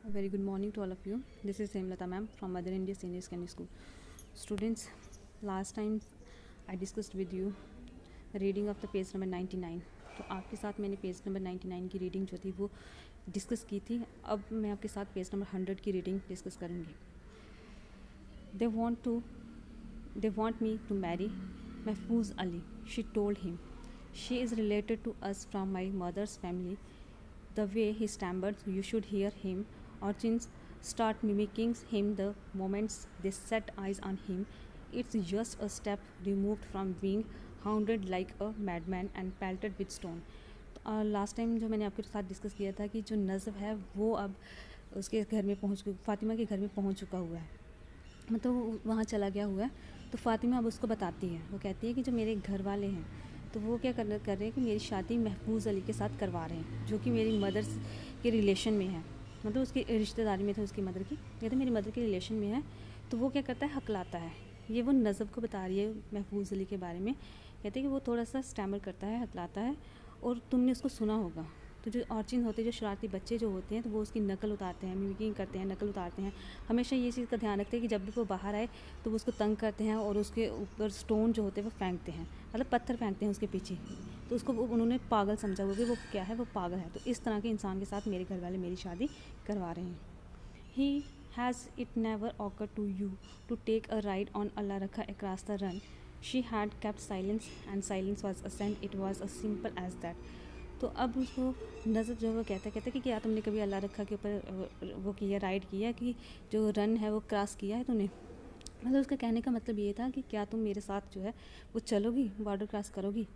A very good morning to all of you. This is Hemlata ma'am from Mother India Senior Secondary School. Students, last time I discussed with you the reading of the page number 99. तो आपके साथ मैंने page number 99 की reading जो थी वो discuss की थी. अब मैं आपके साथ पेज नंबर 100 की रीडिंग डिस्कस करूँगी. They want me to marry Mahfouz Ali, she told him. She is related to us from my mother's family. The way he stammered, you should hear him. Urchins start mimicking him the moment they set eyes on him. It's just a step removed from being hounded like a madman and pelted with stone. Last time जो मैंने आपके साथ discuss किया था कि जो नज़्ब है वो अब उसके घर में फ़ातिमा के घर में पहुंच चुका हुआ है, मतलब वो वहाँ चला गया हुआ है. तो फ़ातिमा अब उसको बताती है, वो कहती है कि जो मेरे घर वाले हैं तो वो क्या कर रहे हैं कि मेरी शादी महफूज़ अली के साथ करवा रहे हैं, जो कि मेरी मदर के रिलेशन में है, मतलब उसकी रिश्तेदारी में थे उसकी मदर की, या तो मेरी मदर के रिलेशन में है. तो वो क्या करता है, हकलाता है. ये वो नज़ब को बता रही है महफूज़ अली के बारे में. कहते हैं कि वो थोड़ा सा स्टैमर करता है, हकलाता है, और तुमने उसको सुना होगा. तो जो ऑर्चिन होते हैं, जो शरारती बच्चे जो होते हैं, तो वो उसकी नकल उतारते हैं, मिमिकिंग करते हैं, नकल उतारते हैं. हमेशा ये चीज़ का ध्यान रखते हैं कि जब भी वो बाहर आए तो वो उसको तंग करते हैं और उसके ऊपर स्टोन जो होते हैं वो फेंकते हैं, मतलब पत्थर फेंकते हैं उसके पीछे. तो उसको उन्होंने पागल समझा हुआ कि वो क्या है, वो पागल है. तो इस तरह के इंसान के साथ मेरे घर वाले मेरी शादी करवा रहे हैं. He has it never occur to you to take a ride on Allah Rakha across the run. She had kept silence and silence was assent. It was a simple as that. तो अब उसको नज़र जो वो कहता कि क्या तुमने कभी अल्लाह रखा के ऊपर वो किया, राइड किया, कि जो रन है वो क्रॉस किया है तूने. मतलब उसका कहने का मतलब ये था कि क्या तुम मेरे साथ जो है वो चलोगी, बॉर्डर क्रॉस करोगी.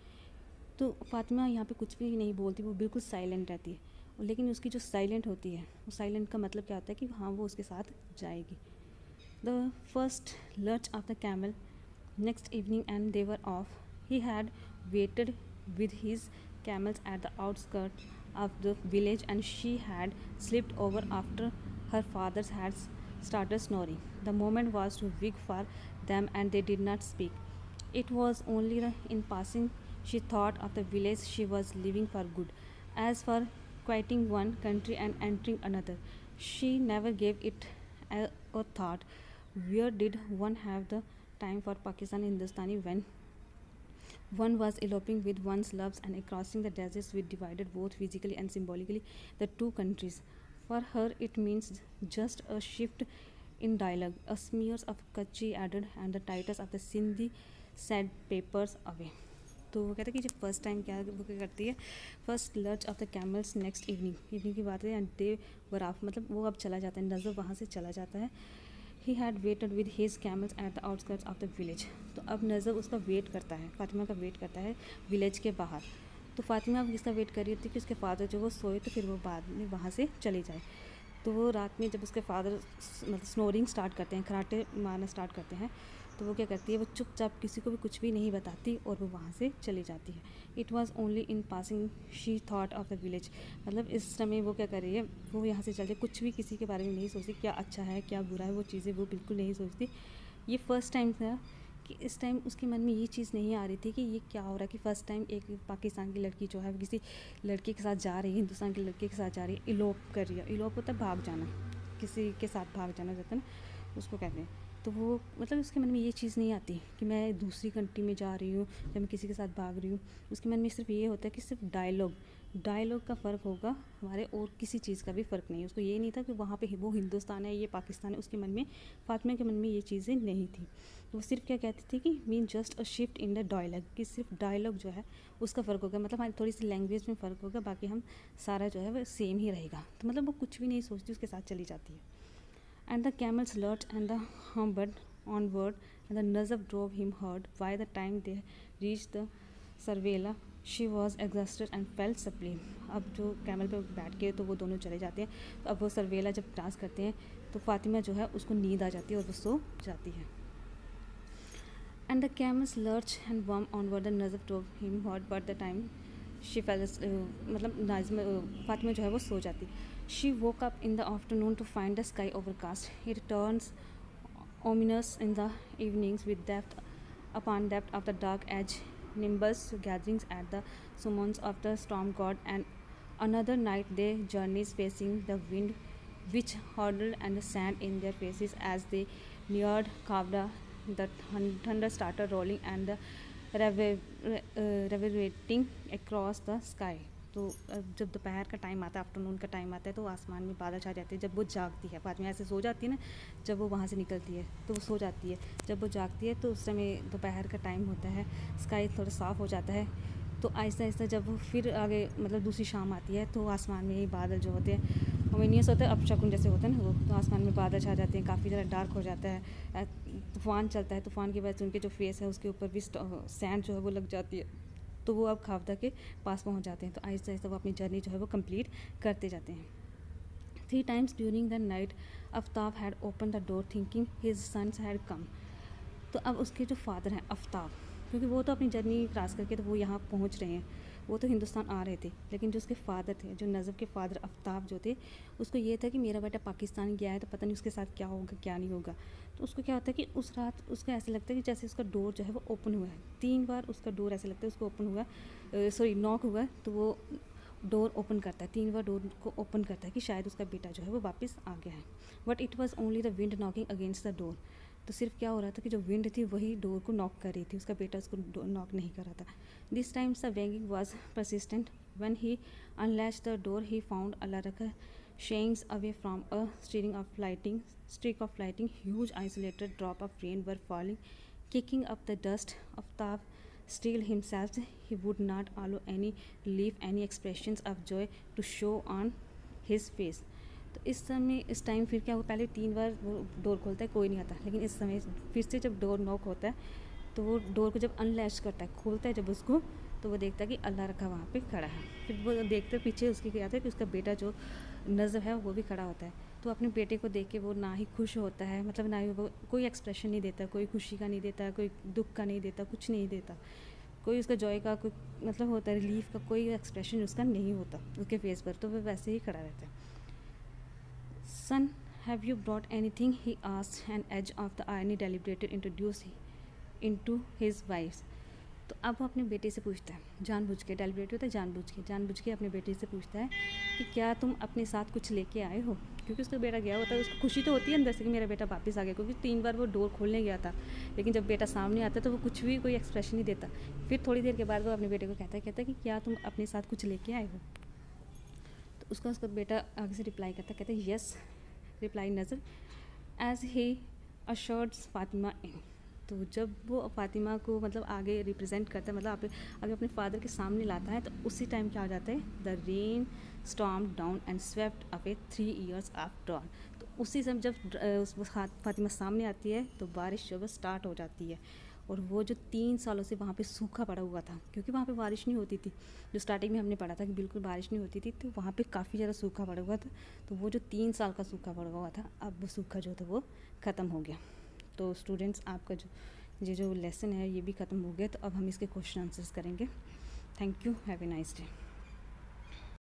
तो फ़ातिमा यहाँ पे कुछ भी नहीं बोलती, वो बिल्कुल साइलेंट रहती है. लेकिन उसकी जो साइलेंट होती है, वो साइलेंट का मतलब क्या होता है कि हाँ वो उसके साथ जाएगी. The first lurch of the camel next evening and they were of. He had weighted with his camels at the outskirts of the village, and she had slipped over after her father had started snoring. The moment was too big for them and they did not speak. It was only in passing she thought of the village she was leaving for good. As for quitting one country and entering another, she never gave it a thought. Where did one have the time for Pakistan Hindustani when one was eloping with one's loves and crossing the deserts which divided both physically and symbolically the two countries? For her, it means just a shift in dialogue, a smears of Kachi added, and the titles of the Sindhi said papers away. तो वो कहते हैं कि जब first time वो क्या करती है, first lurch of the camels next evening की बात है, एंड डे वर ऑफ, मतलब वो अब चला जाता है, नज़र वहाँ से चला जाता है. He had waited with his camels at the outskirts of the village. तो अब नज़र उसका वेट करता है, फ़ातिमा का वेट करता है विलेज के बाहर. तो फ़ातिमा अब किसका वेट कर रही थी कि उसके फादर जो वो सोए तो फिर वो बाद में वहाँ से चले जाए. तो वो रात में जब उसके फादर मतलब स्नोरिंग स्टार्ट करते हैं, खराटे मारना स्टार्ट करते हैं, तो वो क्या करती है, वो चुपचाप किसी को भी कुछ भी नहीं बताती और वो वहाँ से चली जाती है. It was only in passing she thought of the village. मतलब इस समय वो क्या कर रही है, वो यहाँ से चल रही, कुछ भी किसी के बारे में नहीं सोचती, क्या अच्छा है क्या बुरा है, वो चीज़ें वो बिल्कुल नहीं सोचती. ये फ़र्स्ट टाइम था कि इस टाइम उसके मन में ये चीज़ नहीं आ रही थी कि ये क्या हो रहा है, कि फ़र्स्ट टाइम एक पाकिस्तान की लड़की जो है किसी लड़के के साथ जा रही है, हिंदुस्तान के लड़के के साथ जा रही है, इलोप कर रही है. इलोप होता है भाग जाना, किसी के साथ भाग जाना जाता है ना, उसको कहते हैं. तो वो मतलब उसके मन में ये चीज़ नहीं आती कि मैं दूसरी कंट्री में जा रही हूँ या मैं किसी के साथ भाग रही हूँ. उसके मन में सिर्फ ये होता है कि सिर्फ डायलॉग का फ़र्क होगा हमारे, और किसी चीज़ का भी फ़र्क नहीं. उसको ये नहीं था कि वहाँ पे वो हिंदुस्तान है ये पाकिस्तान है. उसके मन में, फ़ातिमा के मन में ये चीज़ें नहीं थी. वो सिर्फ क्या कहती थी कि mean just a shift in the dialogue, कि सिर्फ डायलॉग जो है उसका फ़र्क होगा, मतलब हमारी थोड़ी सी लैंग्वेज में फ़र्क होगा, बाकी हम सारा जो है वो सेम ही रहेगा. तो मतलब वो कुछ भी नहीं सोचती, उसके साथ चली जाती है. And the camels lurched and the humbled onward, and the Nazab drove him hard. By the time they reached the Sarvela, she was exhausted and fell asleep. अब जो कैमल पे बैठ के तो वो दोनों चले जाते हैं. तो अब वो सरवेला जब क्रॉस करते हैं तो फ़ातिमा जो है उसको नींद आ जाती है और वो सो जाती है. And the camels lurched and warmed onward. The Nazab drove him hard, but the time she fell मतलब फ़ातिमा जो है वो सो जाती. She woke up in the afternoon to find the sky overcast. It turns ominous in the evenings with depth upon depth of the dark edge. Nimbus gatherings at the summons of the storm god, and another night they journeys facing the wind which hurled and sand in their faces as they neared Kavda. The thunder started rolling and the reverberating across the sky. तो जब दोपहर का time आता है, afternoon का time आता है, तो आसमान में बादल छा जाते हैं। जब वो जागती है, फातिमा ऐसे सो जाती है ना, जब वो वहाँ से निकलती है तो वो सो जाती है। जब वो जागती है तो उस समय दोपहर का टाइम होता है, स्काई थोड़ा साफ़ हो जाता है। तो आहिस्ता आहिस्ता जब वो फिर आगे मतलब दूसरी शाम आती है तो आसमान में बादल जो होते हैं ओमिनियस होते हैं, अपशकुन जैसे होते हैं ना वो, तो आसमान में बादल छा जाते हैं, काफ़ी ज़्यादा डार्क हो जाता है। तूफ़ान चलता है, तूफ़ान की वजह से उनके जो फेस है उसके ऊपर भी सैंड जो है वो लग जाती है। तो वो अब खावदा के पास पहुंच जाते हैं। तो आहिस्ता आहिस्ता वो अपनी जर्नी जो है वो कंप्लीट करते जाते हैं। 3 times during the night Aftab had open the door thinking his sons had come. तो अब उसके जो फादर हैं आफ्ताब, क्योंकि वो तो अपनी जर्नी क्रॉस करके तो वो यहाँ पहुँच रहे हैं, वो तो हिंदुस्तान आ रहे थे, लेकिन जो उसके फादर थे, जो नज़फ़ के फादर आफ्ताब जो थे, उसको ये था कि मेरा बेटा पाकिस्तान गया है तो पता नहीं उसके साथ क्या होगा क्या नहीं होगा। तो उसको क्या होता है कि उस रात उसको ऐसे लगता है कि जैसे उसका डोर जो है वो ओपन हुआ है। 3 बार उसका डोर ऐसे लगता है उसको ओपन हुआ, सॉरी नॉक हुआ, तो वो डोर ओपन करता है, 3 बार डोर को ओपन करता है कि शायद उसका बेटा जो है वो वापस आ गया है। But it was only the wind knocking against the door. तो सिर्फ क्या हो रहा था कि जो विंड थी वही डोर को नॉक कर रही थी, उसका बेटा उसको नॉक नहीं कर रहा था। This time the banging was persistent. When he unlatch the door he found Alaraka shayings away from a streak of lightning. Huge isolated drop of rain were falling, kicking up the dust. Aftab still himself, he would not allow any relief, any expressions of joy to show on his face. तो इस time फिर क्या हुआ, पहले 3 बार वो door खोलता है, कोई नहीं आता, लेकिन इस समय फिर से जब डोर नॉक होता है तो वो डोर को जब अनलैश करता है, खोलता है जब उसको, तो वो देखता है कि अल्लाह रखा वहाँ पे खड़ा है। फिर वो देखते पीछे उसके क्या आता है कि उसका बेटा जो नज़र है वो भी खड़ा होता है। तो अपने बेटे को देख के वो ना ही खुश होता है, मतलब ना ही वो कोई एक्सप्रेशन नहीं देता, कोई खुशी का नहीं देता, कोई दुख का नहीं देता, कुछ नहीं देता, कोई उसका जॉय का कोई मतलब होता है, रिलीफ का कोई एक्सप्रेशन उसका नहीं होता उसके फेस पर। तो वो वैसे ही खड़ा रहता है। Son, have you brought anything, he asked, an edge of the irony deliberated introduce into his wife. तो अब वो अपने बेटे से पूछता है, जानबूझ के, डेलिब्रेट होता है जानबूझ के अपने बेटे से पूछता है कि क्या तुम अपने साथ कुछ लेके आए हो, क्योंकि उसका बेटा गया होता है, उसको खुशी तो होती है अंदर से कि मेरा बेटा वापस आ गया, क्योंकि 3 बार वो डोर खोलने गया था, लेकिन जब बेटा सामने आता है तो वो कुछ भी कोई एक्सप्रेशन नहीं देता। फिर थोड़ी देर के बाद वो अपने बेटे को कहता है कि क्या तुम अपने साथ कुछ लेके आए हो। तो उसका बेटा आगे से रिप्लाई करता है, कहता है यस, रिप्लाई नज़र एज ही अशर्ड्स फातिमा इन। तो जब वो फातिमा को मतलब आगे रिप्रेजेंट करता है, मतलब आगे अपने फादर के सामने लाता है, तो उसी टाइम क्या हो जाता है, the rain storm down and swept away 3 years after. तो उसी समय जब फातिमा सामने आती है तो बारिश जो है स्टार्ट हो जाती है। और वो जो 3 सालों से वहाँ पे सूखा पड़ा हुआ था, क्योंकि वहाँ पे बारिश नहीं होती थी, जो स्टार्टिंग में हमने पढ़ा था कि बिल्कुल बारिश नहीं होती थी, तो वहाँ पे काफ़ी ज़्यादा सूखा पड़ा हुआ था। तो वो जो 3 साल का सूखा पड़ा हुआ था, अब वो सूखा जो था वो ख़त्म हो गया। तो स्टूडेंट्स, आपका जो लेसन है ये भी ख़त्म हो गया। तो अब हम इसके क्वेश्चन आंसर्स करेंगे। Thank you, have a nice day.